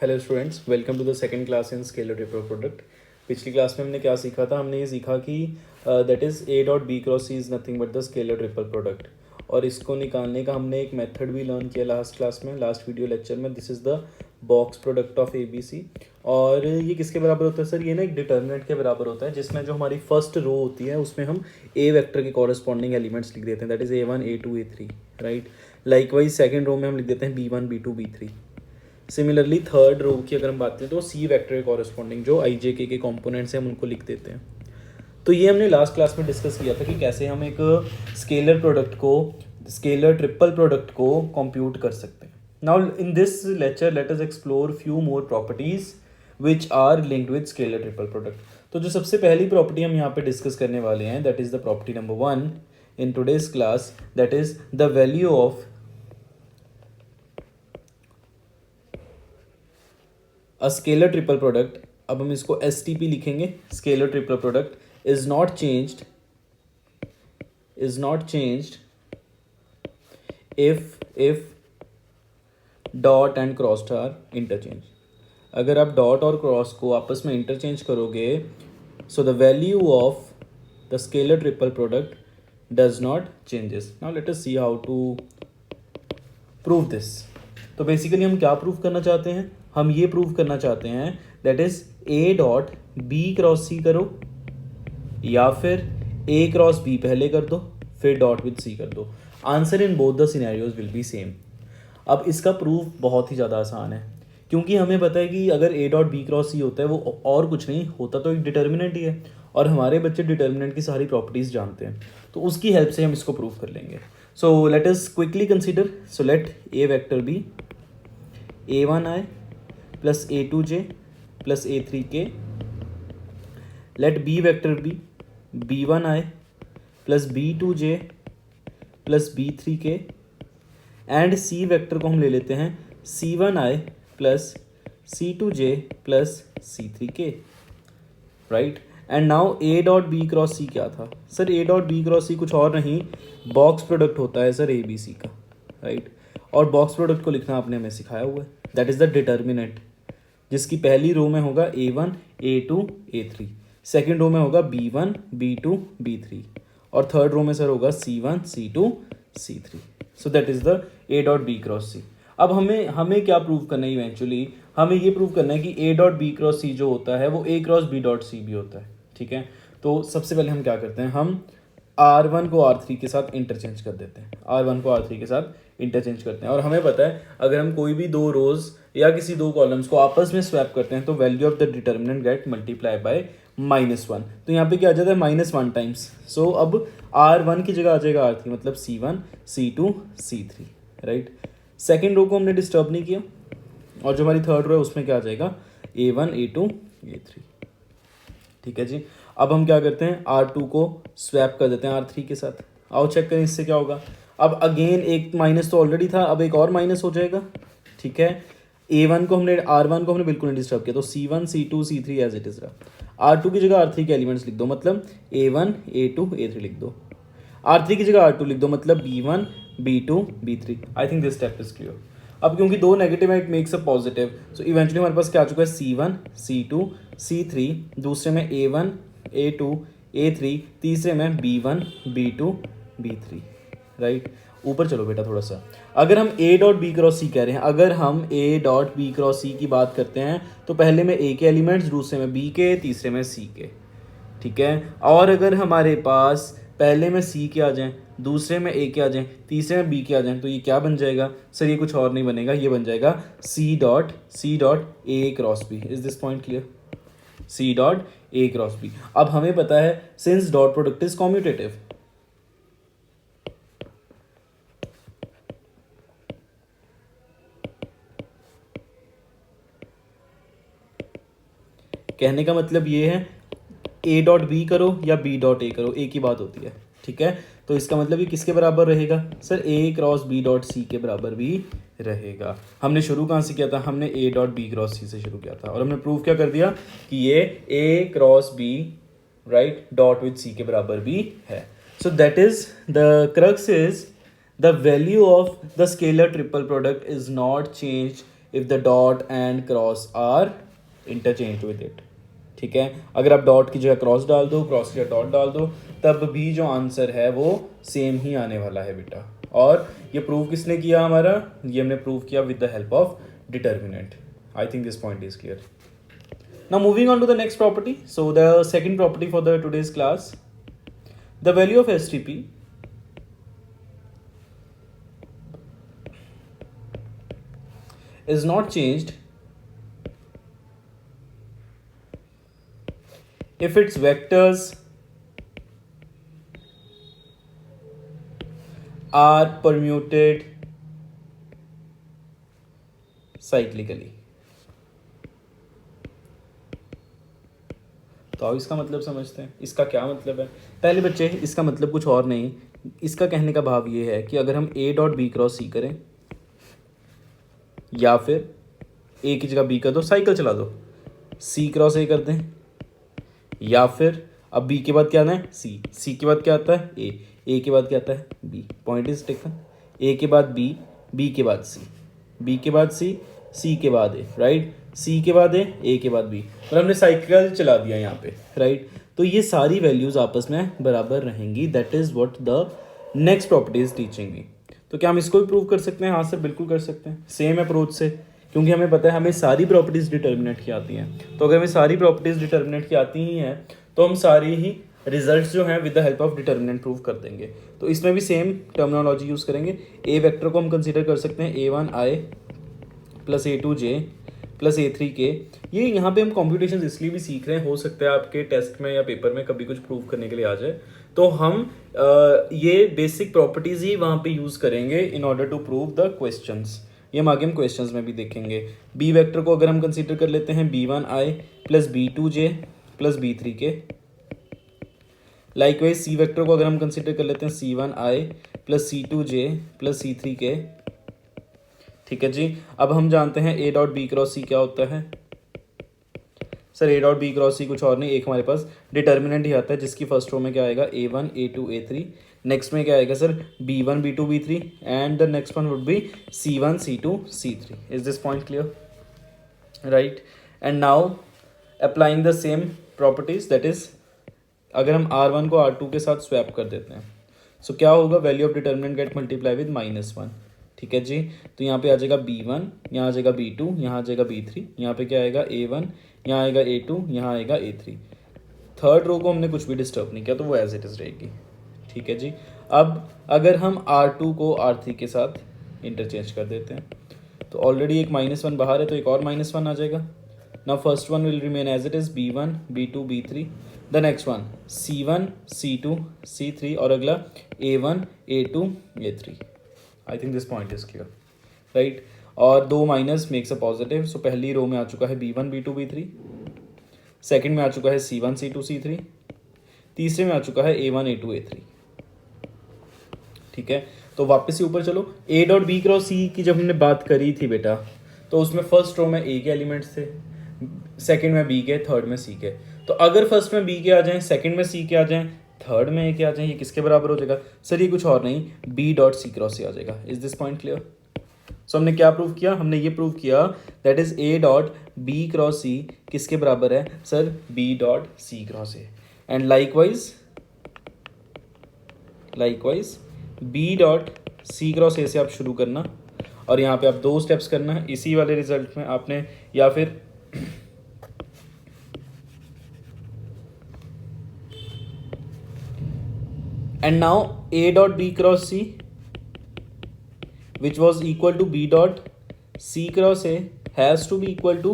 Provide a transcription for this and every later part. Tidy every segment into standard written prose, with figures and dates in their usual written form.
Hello students, welcome to the second class in scalar triple product. पिछली class में हमने क्या सीखा था? हमने ये सीखा कि that is A dot B cross C is nothing but the scalar triple product, और इसको निकालने का हमने एक मेथड भी लर्न किया लास्ट क्लास में, लास्ट वीडियो लेक्चर में। This is the box product of A B C. और ये किसके बराबर होता है सर? ये ना एक डिटर्मिनेंट के बराबर होता है, जिसमें जो हमारी फर्स्ट रो होती है उसमें हम ए वेक्टर के कॉरेस्पॉन्डिंग एलिमेंट्स लिख देते हैं, that is A1 A2 A3, right. Likewise second row में हम लिख देते हैं B1 B2 B3। Similarly third row की अगर हम बात करें तो सी वेक्टर के कॉरेस्पॉन्डिंग जो आई जे के कंपोनेंट्स हैं हम उनको लिख देते हैं। तो ये हमने लास्ट क्लास में डिस्कस किया था कि कैसे हम एक स्केलर प्रोडक्ट को, स्केलर ट्रिपल प्रोडक्ट को कंप्यूट कर सकते हैं। Now in this lecture let us explore few more properties which are linked with scalar triple product. तो जो सबसे पहली प्रॉपर्टी हम यहाँ पे डिस्कस करने वाले हैं that is the property number 1 in today's class, that is the value of a scalar triple product. अब हम इसको एस टी पी लिखेंगे। Scalar triple product is not changed if dot and cross are interchange. अगर आप dot और cross को आपस में इंटरचेंज करोगे, so the value of the scalar triple product does not changes. Now let us see how to prove this. तो basically हम क्या प्रूव करना चाहते हैं? हम ये प्रूव करना चाहते हैं that is A dot B cross C करो, या फिर ए क्रॉस बी पहले कर दो फिर डॉट विद सी कर दो। Answer in both the scenarios will be same. अब इसका प्रूफ बहुत ही ज़्यादा आसान है, क्योंकि हमें पता है कि अगर ए डॉट बी क्रॉस सी होता है वो और कुछ नहीं होता, तो एक डिटर्मिनेंट ही है, और हमारे बच्चे डिटर्मिनेंट की सारी प्रॉपर्टीज़ जानते हैं, तो उसकी हेल्प से हम इसको प्रूव कर लेंगे। So let us quickly consider. So let A vector be A1I plus A2J plus A3K। Let B vector be B1I plus B2J plus B3K। And C vector को हम ले लेते हैं C1I plus C2J plus C3K, right. And now A dot B cross C क्या था sir? A dot B cross C कुछ और नहीं, बॉक्स प्रोडक्ट होता है सर ए बी सी का, राइट। और बॉक्स प्रोडक्ट को लिखना आपने हमें सिखाया हुआ है, दैट इज़ द डिटर्मिनेंट, जिसकी पहली रो में होगा A1 A2 A3, second row में होगा B1 B2 B3, और थर्ड रो में सर होगा C1 C2 C3। So that is the A dot B cross C. अब हमें क्या प्रूव करना है? इवेंचुअली हमें ये प्रूव करना है कि ए डॉट बी क्रॉस सी जो होता है वो ए क्रॉस बी डॉट सी भी होता है, ठीक है। तो सबसे पहले हम क्या करते हैं, हम R1 को R3 के साथ इंटरचेंज कर देते हैं, R1 को R3 के साथ इंटरचेंज करते हैं। और हमें पता है अगर हम कोई भी दो रोज या किसी दो कॉलम्स को आपस में स्वैप करते हैं तो value of the determinant get multiply by -1। तो यहाँ पे क्या आ जाता है? -1 टाइम्स। सो अब R1 की जगह आ जाएगा R3, मतलब C1 C2 C3, right. Second row को हमने डिस्टर्ब नहीं किया, और जो हमारी थर्ड रो है उसमें क्या आ जाएगा? A1 A2 A3, ठीक है जी। अब हम क्या करते हैं? R2 को स्वैप कर देते हैं R3 के साथ। आओ चेक करें इससे क्या होगा। अब अगेन एक माइनस तो ऑलरेडी था, अब एक और माइनस हो जाएगा, ठीक है। R1 को हमने बिल्कुल नहीं डिस्टर्ब किया, तो C1 C2 C3 as it is रहा। R2 की जगह R3 के एलिमेंट्स लिख दो, मतलब A1 A2 A3 लिख दो। R3 की जगह R2 लिख दो, मतलब B1 B2 B3। I think this step is clear. अब क्योंकि दो नेगेटिव है it makes a positive, so eventually हमारे पास क्या आ चुका है? C1 C2 C3, दूसरे में A1 A2 A3, तीसरे में B1 B2 B3, राइट। ऊपर चलो बेटा थोड़ा सा। अगर हम A डॉट बी क्रॉस सी कह रहे हैं, अगर हम A डॉट बी क्रॉस सी की बात करते हैं तो पहले में A के एलिमेंट्स, दूसरे में B के, तीसरे में C के, ठीक है। और अगर हमारे पास पहले में C के आ जाएं, दूसरे में A के आ जाएं, तीसरे में B के आ जाएं, तो ये क्या बन जाएगा सर? ये कुछ और नहीं बनेगा, ये बन जाएगा C dot A cross B। Is this point clear? C dot A cross B। अब हमें पता है since dot product is commutative, कहने का मतलब ये है A डॉट बी करो या B डॉट A करो, एक ही बात होती है, ठीक है। तो इसका मतलब ये किसके बराबर रहेगा sir? A cross B dot C के बराबर भी रहेगा। हमने शुरू कहाँ से किया था? हमने A dot B cross C से शुरू किया था, और हमने प्रूव क्या कर दिया कि ये A cross B, right, dot with C के बराबर भी है। So that is the crux is the value of the scalar triple product is not changed if the dot and cross are interchange with it. ठीक है, अगर आप dot की जगह क्रॉस डाल दो, क्रॉस की जगह डॉट डाल दो, तब भी जो आंसर है वो सेम ही आने वाला है बेटा। और ये प्रूव किसने किया हमारा, ये हमने प्रूव किया with the help of determinant. I think this point is clear. Now moving on to the next property. So the second property for the today's class, the value of STP is not changed if its vectors are permuted cyclically। तो अब इसका मतलब समझते हैं, इसका क्या मतलब है। पहले बच्चे, इसका मतलब कुछ और नहीं, इसका कहने का भाव ये है कि अगर हम ए डॉट बी क्रॉस सी करें, या फिर ए की जगह बी कर दो, साइकिल चला दो, सी क्रॉस ए कर दें, या फिर अब बी के बाद क्या आना है सी, सी के बाद क्या आता है ए के बाद क्या आता है B. Point is taken. A के बाद बी, बी के बाद सी, बी के बाद सी के बाद ए, राइट, सी के बाद ए के बाद बी, और हमने साइकिल चला दिया यहाँ पे, राइट। तो ये सारी वैल्यूज आपस में बराबर रहेंगी। That is what the next property is teaching me. तो क्या हम इसको भी प्रूव कर सकते हैं? हाँ सर, बिल्कुल कर सकते हैं, सेम अप्रोच से, क्योंकि हमें पता है हमें सारी प्रॉपर्टीज डिटर्मिनेंट की आती हैं। तो अगर हमें सारी प्रॉपर्टीज डिटर्मिनेंट की आती ही हैं तो हम सारी ही रिजल्ट्स जो हैं with the help of determinant prove कर देंगे। तो इसमें भी सेम टर्मिनोलॉजी यूज़ करेंगे। ए वेक्टर को हम कंसीडर कर सकते हैं A1i plus A2j plus A3 के। ये यहाँ पे हम कॉम्प्यूटेशन इसलिए भी सीख रहे हैं, हो सकता है आपके टेस्ट में या पेपर में कभी कुछ प्रूव करने के लिए आ जाए, तो हम ये बेसिक प्रॉपर्टीज ही वहाँ पे यूज़ करेंगे in order to prove the questions. ये हम आगे हम क्वेश्चंस में भी देखेंगे। बी वेक्टर को अगर हम कंसीडर कर लेते हैं B1i plus B2j plus B3 के। लाइकवाइज सी वेक्टर को अगर हम कंसीडर कर लेते हैं C1i plus C2j plus C3 के। ठीक है जी। अब हम जानते हैं A dot B cross C क्या होता है। Sir A dot B cross C कुछ और नहीं, एक हमारे पास डिटर्मिनेंट ही आता है जिसकी फर्स्ट रो में क्या आएगा A1 A2 A3, नेक्स्ट में क्या आएगा sir B1 B2 B3, and the next one would be C1 C2 C3। Is this point clear, right. And now applying the same properties, that is अगर हम R1 को R2 के साथ swap कर देते हैं, सो क्या होगा, value of determinant get multiply with -1। ठीक है जी। तो यहाँ पे आ जाएगा B1, यहाँ आ जाएगा B2, यहाँ आ जाएगा B3, यहाँ पे क्या आएगा A1, यहाँ आएगा A2, यहाँ आएगा A3। थर्ड रो को हमने कुछ भी डिस्टर्ब नहीं किया, तो वो एज इट इज़ रहेगी। ठीक है जी। अब अगर हम R2 को R3 के साथ इंटरचेंज कर देते हैं, तो ऑलरेडी एक -1 बाहर है, तो एक और -1 आ जाएगा। Now first one will remain as it is B1 B2 B3, the next one C1 C2 C3, और अगला A1 A2 A3। I think this point is clear, right. और दो minus makes a positive. So पहली row में आ चुका है B1 B2 B3, second में आ चुका है C1 C2 C3, तीसरे में आ चुका है A1 A2 A3। ठीक है, तो वापस से ऊपर चलो। ए डॉट बी क्रॉस सी की जब हमने बात करी थी बेटा, तो उसमें फर्स्ट रो में ए के एलिमेंट्स थे, सेकंड में बी के, थर्ड में सी के। तो अगर फर्स्ट में बी के आ जाएं, सेकंड में सी के आ जाएं, थर्ड में ए के आ जाएं, ये किसके बराबर हो जाएगा सर? ये कुछ और नहीं, B dot C cross C आ जाएगा। Is this point clear? So हमने क्या प्रूव किया? हमने ये प्रूव किया that is A dot B cross C किसके बराबर है sir? B dot C cross A. And likewise B dot C cross A से आप शुरू करना, और यहाँ पे आप दो स्टेप्स करना है इसी वाले रिजल्ट में आपने, या फिर and now a dot b cross c which was equal to b dot c cross a has to be equal to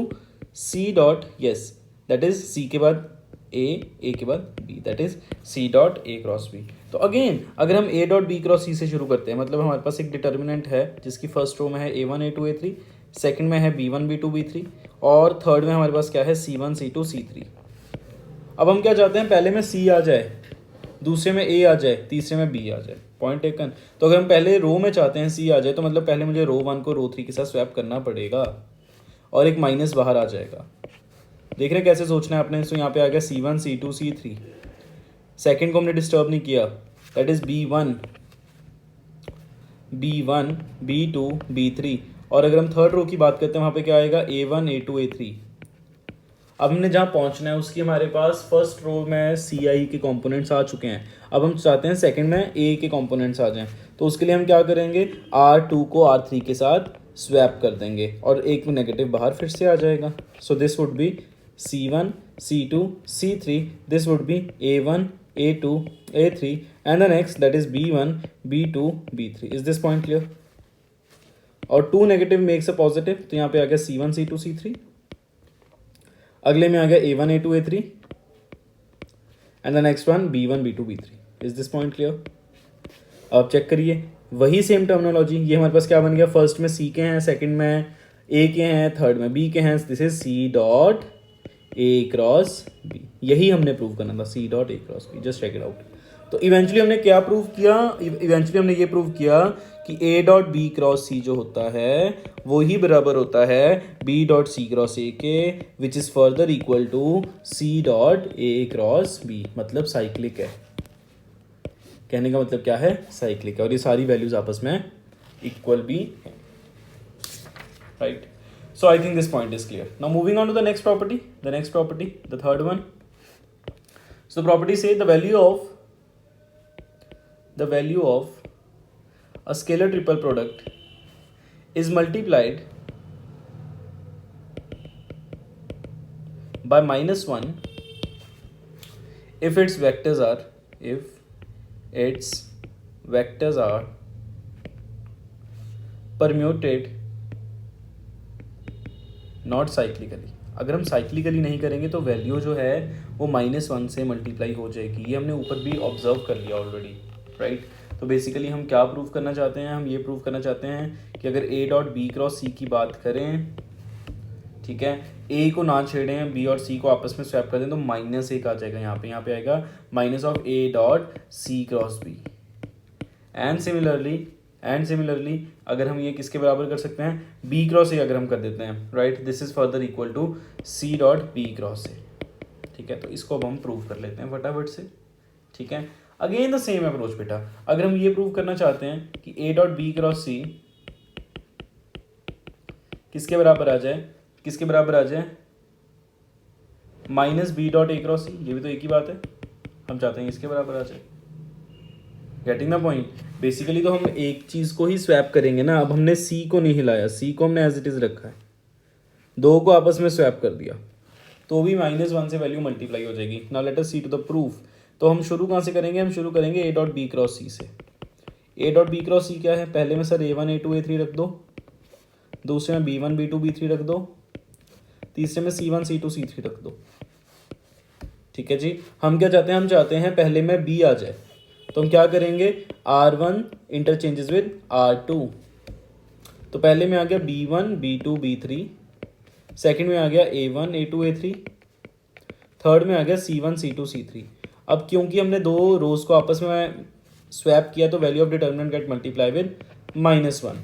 c dot, yes, that is c के बाद a के बाद b, that is c dot a cross b। तो again अगर हम a dot b cross c से शुरू करते हैं, मतलब हमारे पास एक डिटर्मिनेंट है जिसकी फर्स्ट रो में है A1 A2 A3, सेकंड में है B1 B2 B3, और थर्ड में हमारे पास क्या है C1 C2 C3। अब हम क्या चाहते हैं, पहले में C आ जाए, दूसरे में A आ जाए, तीसरे में B आ जाए। Point taken. तो अगर हम पहले रो में चाहते हैं C आ जाए, तो मतलब पहले मुझे रो 1 को रो 3 के साथ स्वैप करना पड़ेगा, और एक माइनस बाहर आ जाएगा। देख रहे कैसे सोचना है आपने? तो यहाँ पे आ गया C1 C2 C3, सेकंड को हमने डिस्टर्ब नहीं किया, that is B1 B2 B3, और अगर हम थर्ड रो की बात करते हैं वहाँ पे क्या आएगा A1 A2 A3। अब हमने जहाँ पहुँचना है उसकी हमारे पास फर्स्ट रो में CI के कंपोनेंट्स आ चुके हैं। अब हम चाहते हैं सेकंड में A के कंपोनेंट्स आ जाएं, तो उसके लिए हम क्या करेंगे, R2 को R3 के साथ स्वैप कर देंगे और एक नेगेटिव बाहर फिर से आ जाएगा। So this would be C1 C2 C3, this would be A1 A2 A3 and the next that is B1 B2 B3। Is this point clear? और 2 नेगेटिव मेक्स अ पॉजिटिव, तो यहाँ पे आ गया C1 C2 C3। अगले में आ गया A1 A2 A3 and the next one B1 B2 B3। Is this point clear? अब check करिए, वही सेम टर्मिनोलॉजी, ये हमारे पास क्या बन गया, फर्स्ट में C के हैं, सेकंड में A के हैं, थर्ड में B के हैं, this is C dot A cross B। यही हमने प्रूव करना था, C dot A cross B। Just check it out. तो इवेंचुअली हमने क्या प्रूव किया, इवेंचुअली हमने ये प्रूव किया कि A dot B cross C जो होता है वो ही बराबर होता है B dot C cross A के, which is further equal to C dot A cross B। मतलब साइक्लिक है। कहने का मतलब क्या है, साइक्लिक है, और ये सारी वैल्यूज आपस में इक्वल भी है, right? So I think this point is clear. Now moving on to the next property, the third one. So the property says the value of a scalar triple product is multiplied by -1 if its vectors are permuted not cyclically. अगर हम cyclically नहीं करेंगे तो value जो है वो -1 से multiply हो जाएगी। ये हमने ऊपर भी ऑब्जर्व कर लिया ऑलरेडी, राइट? तो बेसिकली हम क्या प्रूव करना चाहते हैं, हम ये प्रूव करना चाहते हैं कि अगर A dot B cross C की बात करें, ठीक है, A को ना छेड़ें, B और C को आपस में स्वैप कर दें, तो -1 आ जाएगा यहाँ पे आएगा minus of A dot C cross B। And similarly अगर हम ये किसके बराबर कर सकते हैं, B क्रॉस A अगर हम कर देते हैं, right, this is further equal to C dot B cross A। ठीक है, तो इसको अब हम प्रूव कर लेते हैं फटाफट से। ठीक है, अगेन द सेम अप्रोच बेटा। अगर हम ये प्रूव करना चाहते हैं कि A dot B cross C किसके बराबर आ जाए, -B dot A cross C, ये भी तो एक ही बात है, हम चाहते हैं इसके बराबर आ जाए। Getting the point? बेसिकली तो हम एक चीज को ही स्वैप करेंगे ना। अब हमने C को नहीं हिलाया, C को हमने एज इट इज रखा है, दो को आपस में स्वैप कर दिया, तो भी -1 से वैल्यू मल्टीप्लाई हो जाएगी। Now let us see to the proof. तो हम शुरू कहाँ से करेंगे, हम शुरू करेंगे A dot B cross C से। A dot B cross C क्या है, पहले में सर A1 A2 A3 रख दो, दूसरे में B1 B2 B3 रख दो, तीसरे में C1 C2 C3 रख दो। ठीक है जी, हम क्या चाहते हैं, हम चाहते हैं पहले में B आ जाए, तो हम क्या करेंगे, R1 इंटरचेंजेस विद R2। तो पहले में आ गया B1 B2 B3, सेकंड में आ गया A1 A2 A3, थर्ड में आ गया C1 C2 C3। अब क्योंकि हमने दो रोज को आपस में स्वैप किया तो value of determinant get multiply with -1।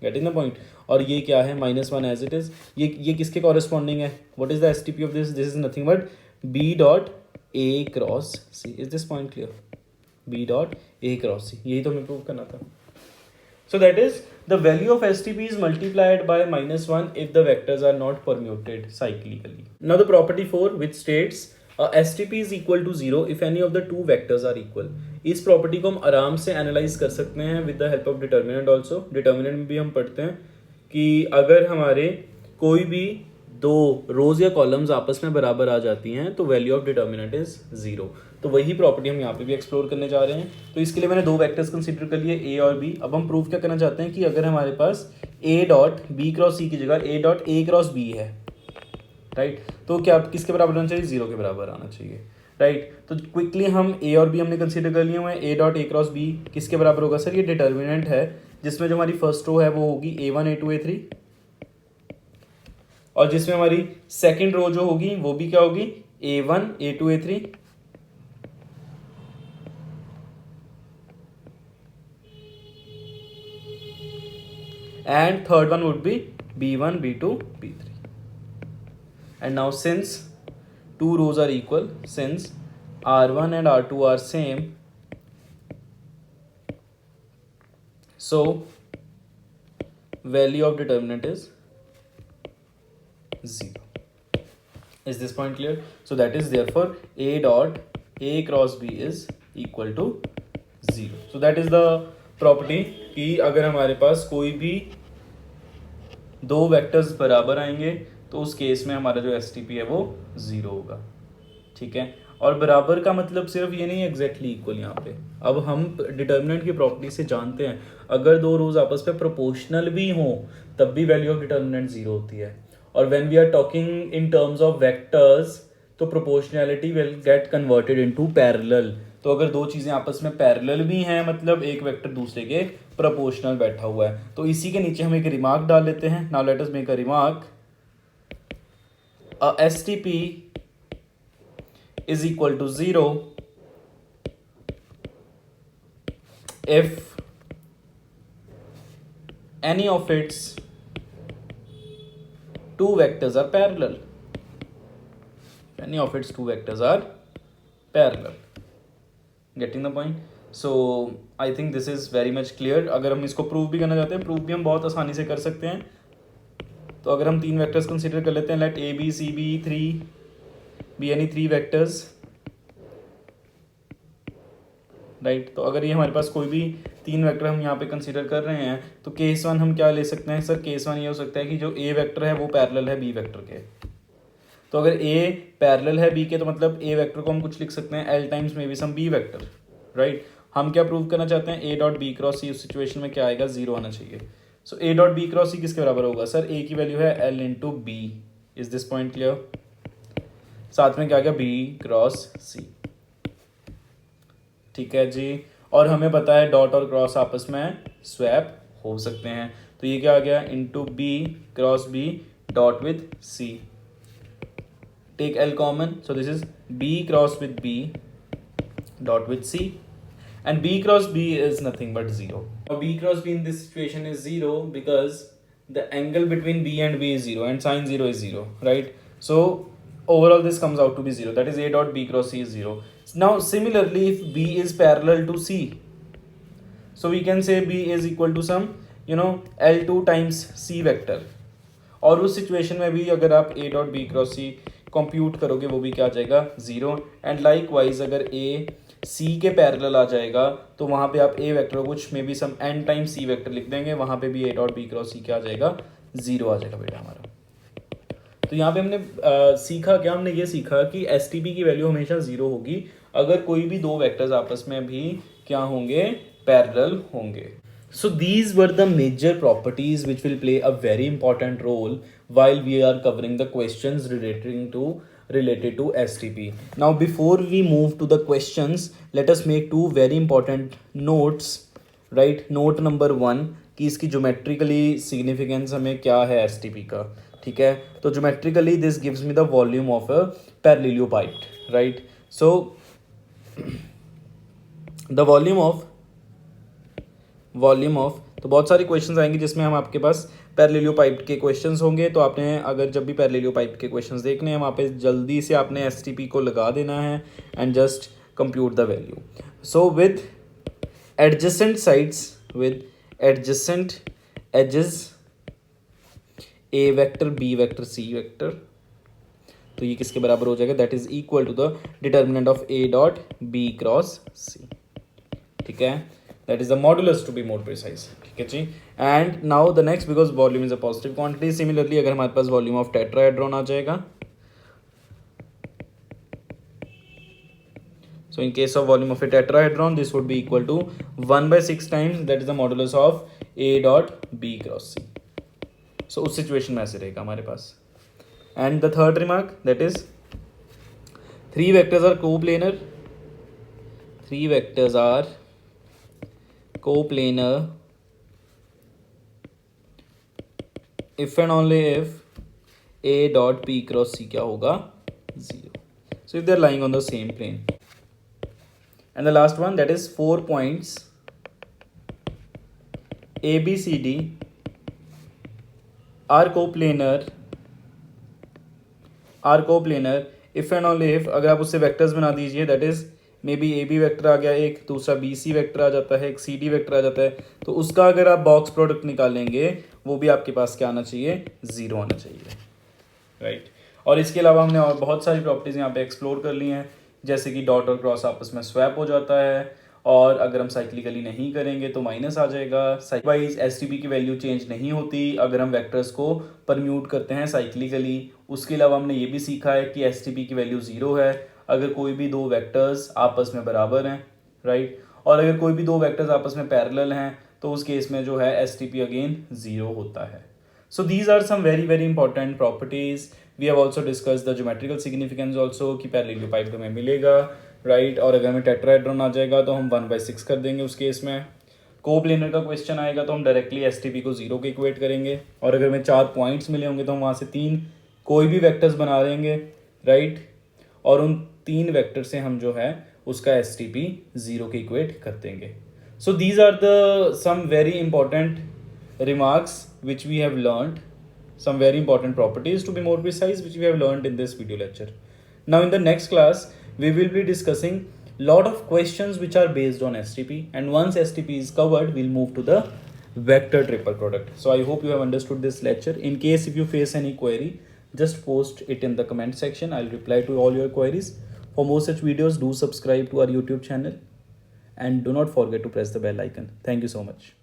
Getting the point? और ये क्या है, -1 एज इट इज। ये किसके कॉरेस्पॉन्डिंग है, what is the STP of this, this is nothing but B dot A cross C। Is this point clear? B dot A cross C, यही तो हमें प्रूव करना था। So that is the value of STP is multiplied by -1 if the vectors are not permuted cyclically. Now the property 4 which states STP is equal to 0 if any of the two vectors are equal. इस property को हम आराम से analyse कर सकते हैं with the help of determinant also. Determinant में भी हम पढ़ते हैं कि अगर हमारे कोई भी दो रोज या कॉलम्स आपस में बराबर आ जाती हैं तो वैल्यू ऑफ डिटर्मिनेंट इज 0। तो वही प्रॉपर्टी हम यहाँ पे भी एक्सप्लोर करने जा रहे हैं। तो इसके लिए मैंने दो वेक्टर्स कंसीडर कर लिए, A और B। अब हम प्रूव क्या करना चाहते हैं कि अगर हमारे पास A dot B cross C की जगह A dot A cross B है, राइट, तो क्या किसके बराबर आना चाहिए, 0 के बराबर आना चाहिए, राइट। तो क्विकली हम A और B हमने कंसीडर कर लिए हुए हैं। A dot A cross B किसके बराबर होगा, सर ये डिटर्मिनेंट है जिसमें जो हमारी फर्स्ट रो है वो होगी A1 A2 A3, और जिसमें हमारी सेकंड रो जो होगी वो भी क्या होगी, A1 A2 A3, and third one would be B1 B2 B3. And now since two rows are equal, since R1 and R2 are same, so value of determinant is 0. Is this point clear? So that is therefore A dot A cross B is equal to 0. So that is the property कि अगर हमारे पास कोई भी दो vectors बराबर आएंगे तो उस केस में हमारा जो एसटीपी है वो 0 होगा. ठीक है. और बराबर का मतलब सिर्फ ये नहीं है एग्जैक्टली इक्वल. यहाँ पे अब हम डिटर्मिनेंट की प्रॉपर्टी से जानते हैं अगर दो रोज आपस में प्रोपोर्शनल भी हों तब भी वैल्यू ऑफ डिटर्मिनेंट 0 होती है. और when we are talking in terms of vectors तो proportionality will get converted into parallel. तो अगर दो चीज़ें आपस में पैरेलल भी हैं मतलब एक वेक्टर दूसरे के प्रोपोर्शनल बैठा हुआ है. तो इसी के नीचे हम एक रिमार्क डाल लेते हैं. Now let us make a remark. A STP is equal to 0 if any of its two vectors are parallel. If any of its two vectors are parallel. Getting the point? So I think this is very much clear. अगर हम इसको prove भी करना चाहते हैं prove भी हम बहुत आसानी से कर सकते हैं. तो अगर हम तीन वेक्टर्स कंसिडर कर लेते हैं let A B C be three be any three vectors right. तो अगर ये हमारे पास कोई भी तीन वेक्टर हम यहाँ पे कंसीडर कर रहे हैं तो केस वन हम क्या ले सकते हैं सर. केस वन ये हो सकता है कि जो ए वेक्टर है वो पैरेलल है बी वेक्टर के. तो अगर ए पैरेलल है बी के तो मतलब ए वेक्टर को हम कुछ लिख सकते हैं L times may be some B vector right. हम क्या प्रूव करना चाहते हैं A dot B cross C. उस सिचुएशन में क्या आएगा 0 आना चाहिए. So A dot B cross C किसके बराबर होगा सर. ए की वैल्यू है L into B. Is this point clear. साथ में क्या आ गया बी क्रॉस सी. ठीक है जी. और हमें पता है डॉट और क्रॉस आपस में स्वैप हो सकते हैं. तो ये क्या आ गया into B cross B dot with C. Take L common. So this is B cross with B dot with C and b cross b is nothing but 0. Now b cross b in this situation is 0 because the angle between b and b is 0 and sine 0 is 0 right. So overall this comes out to be 0. That is a dot b cross c is 0. Now similarly if b is parallel to c so we can say b is equal to some l2 times c vector. और उस situation में भी अगर आप a dot B cross C compute करोगे वो भी क्या आ जाएगा 0. एंड लाइक वाइज अगर a c के पैरेलल आ जाएगा तो वहाँ पे आप a वेक्टर कुछ may be some n times c vector लिख देंगे. वहाँ पे भी a dot B cross C क्या आ जाएगा 0 आ जाएगा बेटा हमारा. तो यहाँ पे हमने सीखा क्या. हमने ये सीखा कि एस टी पी की वैल्यू हमेशा 0 होगी अगर कोई भी दो वेक्टर्स आपस में भी क्या होंगे पैरेलल होंगे. So these were the major properties which will play a very important role while we are covering the questions related to STP. Now before we move to the questions, let us make two very important notes. Right, note number 1 कि इसकी geometrically significance हमें क्या है STP का. ठीक है. तो geometrically this gives me the volume of a parallelopiped right. So the volume of तो बहुत सारे क्वेश्चंस आएंगे जिसमें हम आपके पास पैरेललोपाइड के क्वेश्चंस होंगे. तो आपने अगर जब भी पैरेललोपाइड के क्वेश्चंस देखने हैं वहाँ पे जल्दी से आपने एसटीपी को लगा देना है and just compute the value. So with adjacent sides with adjacent edges A vector B vector C vector तो ये किसके बराबर हो जाएगा that is equal to the determinant of A dot B cross C. ठीक है. That is the modulus to be more precise. ठीक है जी. And now the next because volume is a positive quantity. Similarly अगर हमारे पास volume of tetrahedron आ जाएगा so in case of volume of a tetrahedron this would be equal to 1/6 times that is the modulus of a dot b cross c. So उस situation में ऐसे रहेगा हमारे पास. And the third remark that is three vectors are coplanar. Three vectors are coplanar if and only if a dot p cross c क्या होगा 0. So if they are lying on the same plane. And the last one that is 4 points a b c d are coplanar if and only if अगर आप उससे vectors बना दीजिए that is maybe A B vector आ गया एक, दूसरा B C vector आ जाता है, एक सी डी वैक्टर आ जाता है, तो उसका अगर आप बॉक्स प्रोडक्ट निकालेंगे वो भी आपके पास क्या आना चाहिए, ज़ीरो आना चाहिए, राइट। और इसके अलावा हमने और बहुत सारी प्रॉपर्टीज़ यहाँ पे एक्सप्लोर कर ली हैं, जैसे कि डॉट और क्रॉस आपस में स्वैप हो जाता है, और अगर हम साइक्लिकली नहीं करेंगे तो माइनस आ जाएगा। वाइज एस की वैल्यू चेंज नहीं होती अगर हम वेक्टर्स को परम्यूट करते हैं साइक्लिकली। उसके अलावा हमने ये भी सीखा है कि एस की वैल्यू ज़ीरो है अगर कोई भी दो वेक्टर्स आपस में बराबर हैं, राइट। और अगर कोई भी दो वेक्टर्स आपस में पैरेलल हैं तो उस केस में जो है एस अगेन ज़ीरो होता है। So these are some very important properties. We have also discussed the geometrical significance also कि parallelepiped में मिलेगा, right। और अगर हमें टेट्राहेड्रॉन आ जाएगा तो हम 1/6 कर देंगे उस केस में। कोप्लेनर का क्वेश्चन आएगा तो हम डायरेक्टली एस को जीरो के इक्वेट करेंगे, और अगर हमें 4 पॉइंट्स मिले होंगे तो हम वहाँ से 3 कोई भी वेक्टर्स बना देंगे, राइट। और उन 3 वेक्टर से हम जो है उसका एस जीरो के इक्वेट कर देंगे। So these are the some very important remarks which we have learned, some very important properties to be more precise, which we have learned in this video lecture. Now in the next class we will be discussing lot of questions which are based on STP, and once STP is covered we'll move to the vector triple product. So I hope you have understood this lecture. In case if you face any query, just post it in the comment section. I'll reply to all your queries. For more such videos, do subscribe to our YouTube channel and do not forget to press the bell icon. Thank you so much.